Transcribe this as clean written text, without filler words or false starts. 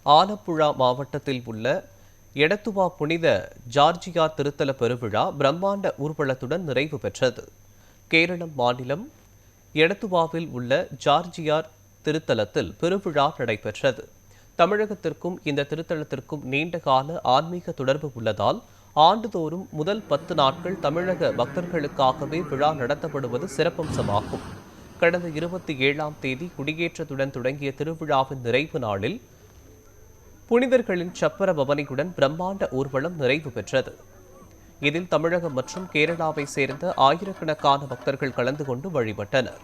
ஆலப்புழா மாவட்டத்தில் உள்ள எடத்துவா புனித ஜார்ஜியார் திருத்தல பெருவிழா பிரம்மாண்ட ஊர்வலத்துடன் நிறைவு பெற்றது. கேரளம் மாநிலம் எடத்துவாவில் உள்ள ஜார்ஜியார் திருத்தலத்தில் பெருவிழா நடைபெற்றது. தமிழகத்திற்கும் இந்த திருத்தலத்திற்கும் நீண்டகால ஆன்மீக தொடர்பு உள்ளதால் ஆண்டுதோறும் முதல் 10 நாட்கள் தமிழக பக்தர்களுக்காகவே விழா நடத்தப்படுவது சிறப்பம்சமாகும். கடந்த 27ஆம் தேதி குடியேற்றத்துடன் தொடங்கிய திருவிழாவின் நிறைவு நாளில் புனிதர்களின் சப்பர பவனியுடன் பிரம்மாண்ட ஊர்வலம் நிறைவு பெற்றது. இதில் தமிழகம் மற்றும் கேரளாவை சேர்ந்த ஆயிரக்கணக்கான பக்தர்கள் கலந்து கொண்டு வழிபட்டனர்.